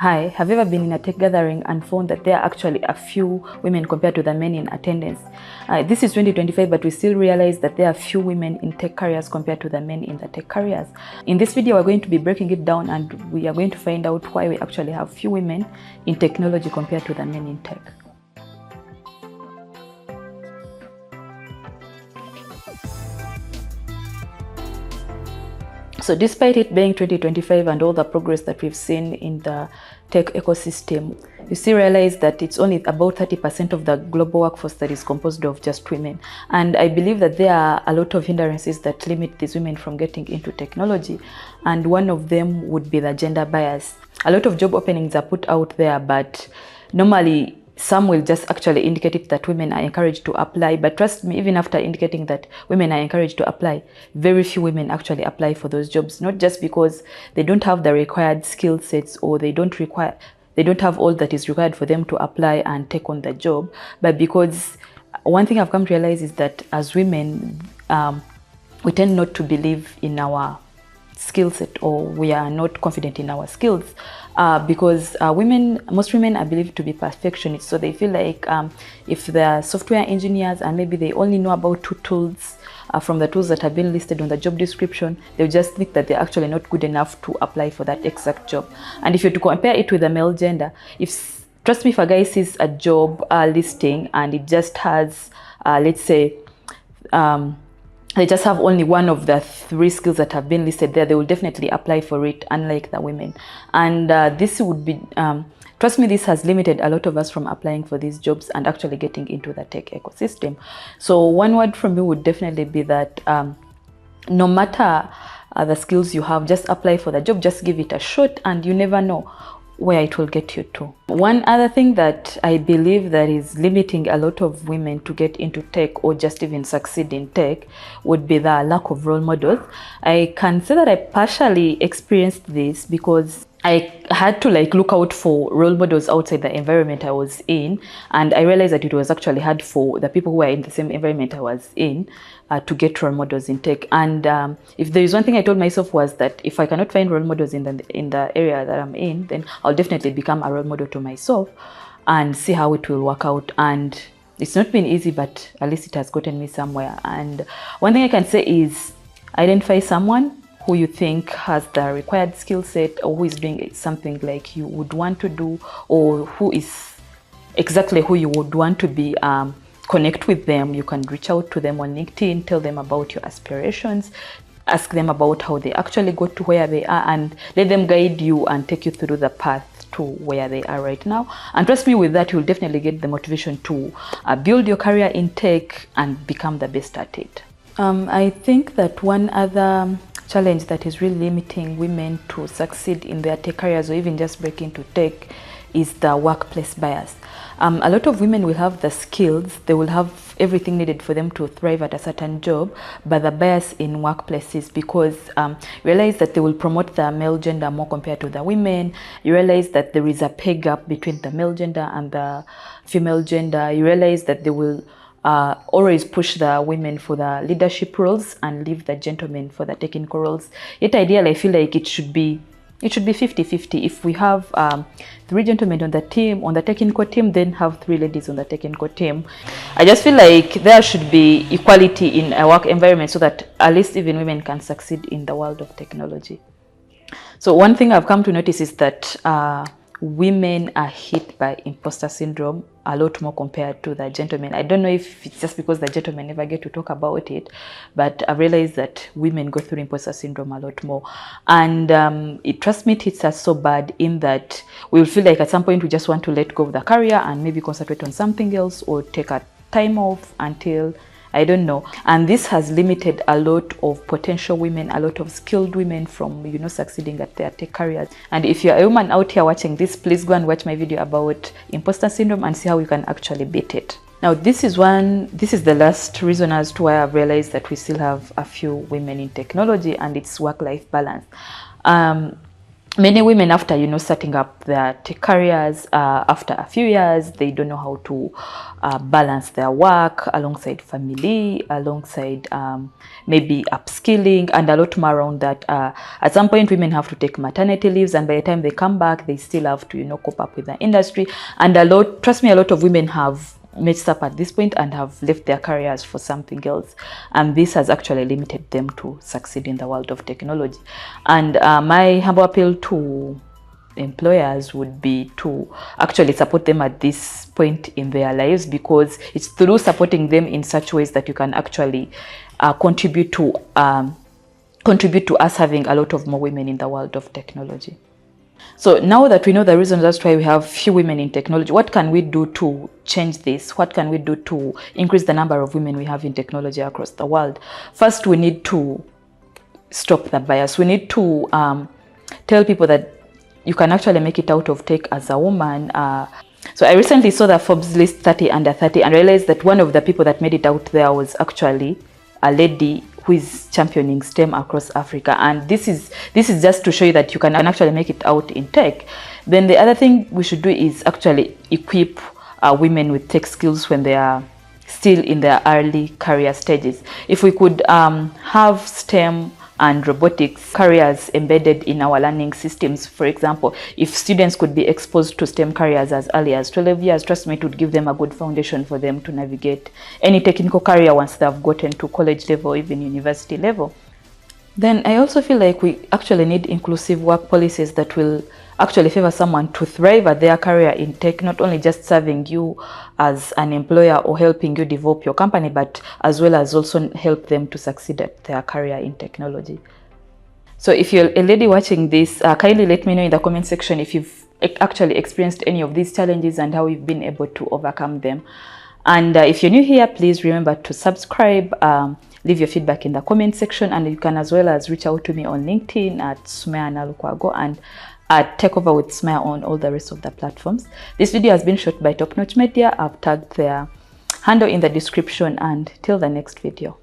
Hi, have you ever been in a tech gathering and found that there are actually a few women compared to the men in attendance? This is 2025, but we still realize that there are few women in tech careers compared to the men in the tech careers. In this video, we're going to be breaking it down and we are going to find out why we actually have few women in technology compared to the men in tech. So despite it being 2025 and all the progress that we've seen in the tech ecosystem, you still realize that it's only about 30% of the global workforce that is composed of just women. And I believe that there are a lot of hindrances that limit these women from getting into technology. And one of them would be the gender bias. A lot of job openings are put out there, but normally some will just actually indicate it that women are encouraged to apply, but trust me, even after indicating that women are encouraged to apply, very few women actually apply for those jobs, not just because they don't have the required skill sets or they don't have all that is required for them to apply and take on the job, but because one thing I've come to realize is that as women, we tend not to believe in our skill set, or we are not confident in our skills because most women are believed to be perfectionists. So they feel like if they're software engineers and maybe they only know about two tools from the tools that have been listed on the job description, they'll just think that they're actually not good enough to apply for that exact job. And if you're to compare it with the male gender, trust me, if a guy sees a job listing and it just has, let's say, they just have only one of the three skills that have been listed there, they will definitely apply for it, unlike the women. And this would be, trust me, this has limited a lot of us from applying for these jobs and actually getting into the tech ecosystem. So one word from me would definitely be that no matter the skills you have, just apply for the job, just give it a shot, and you never know where it will get you to. One other thing that I believe that is limiting a lot of women to get into tech or just even succeed in tech would be the lack of role models. I can say that I partially experienced this because I had to look out for role models outside the environment I was in, and I realized that it was actually hard for the people who were in the same environment I was in to get role models in tech. And if there is one thing I told myself was that if I cannot find role models in the area that I'm in, then I'll definitely become a role model to myself and see how it will work out. And it's not been easy, but at least it has gotten me somewhere. And one thing I can say is identify someone who you think has the required skill set, or who is doing something like you would want to do, or who is exactly who you would want to be. Connect with them. You can reach out to them on LinkedIn, tell them about your aspirations, ask them about how they actually got to where they are, and let them guide you and take you through the path to where they are right now. And trust me, with that, you'll definitely get the motivation to build your career in tech and become the best at it. I think that one other challenge that is really limiting women to succeed in their tech careers or even just break into tech is the workplace bias. A lot of women will have the skills, they will have everything needed for them to thrive at a certain job, but the bias in workplaces, because realize that they will promote the male gender more compared to the women. You realize that there is a pay gap between the male gender and the female gender. You realize that they will always push the women for the leadership roles and leave the gentlemen for the technical roles. Yet ideally, I feel like it should be 50-50. If we have 3 gentlemen on the team, on the technical team, then have 3 ladies on the technical team. I just feel like there should be equality in a work environment so that at least even women can succeed in the world of technology. So one thing I've come to notice is that women are hit by imposter syndrome a lot more compared to the gentlemen. I don't know if it's just because the gentlemen never get to talk about it, but I've realized that women go through imposter syndrome a lot more. And trust me, it hits us so bad in that we will feel like at some point we just want to let go of the career and maybe concentrate on something else or take a time off until, I don't know. And this has limited a lot of potential women, a lot of skilled women from, succeeding at their tech careers. And if you're a woman out here watching this, please go and watch my video about imposter syndrome and see how you can actually beat it. Now, this is the last reason as to why I've realized that we still have a few women in technology, and it's work-life balance. many women, after setting up their tech careers, after a few years, they don't know how to balance their work alongside family, alongside maybe upskilling, and a lot more around that. At some point, women have to take maternity leaves, and by the time they come back, they still have to cope up with the industry. And trust me, a lot of women have messed up at this point and have left their careers for something else, and this has actually limited them to succeed in the world of technology. And my humble appeal to employers would be to actually support them at this point in their lives, because it's through supporting them in such ways that you can actually contribute to us having a lot of more women in the world of technology. So now that we know the reasons that's why we have few women in technology, what can we do to change this? What can we do to increase the number of women we have in technology across the world? First, we need to stop the bias. We need to tell people that you can actually make it out of tech as a woman. So I recently saw the Forbes list 30 under 30 and realized that one of the people that made it out there was actually a lady who is championing STEM across Africa. And this is just to show you that you can actually make it out in tech. Then the other thing we should do is actually equip women with tech skills when they are still in their early career stages. If we could have STEM and robotics careers embedded in our learning systems, for example, if students could be exposed to STEM careers as early as 12 years, trust me, it would give them a good foundation for them to navigate any technical career once they've gotten to college level, even university level. Then I also feel like we actually need inclusive work policies that will actually favor someone to thrive at their career in tech, not only just serving you as an employer or helping you develop your company, but as well as also help them to succeed at their career in technology. So if you're a lady watching this, kindly let me know in the comment section if you've actually experienced any of these challenges and how you've been able to overcome them. And if you're new here, please remember to subscribe, leave your feedback in the comment section, and you can as well as reach out to me on LinkedIn at Sumaiya Nalukwago and take over with Sumaiya on all the rest of the platforms. This video has been shot by Top Notch Media. I've tagged their handle in the description, and till the next video.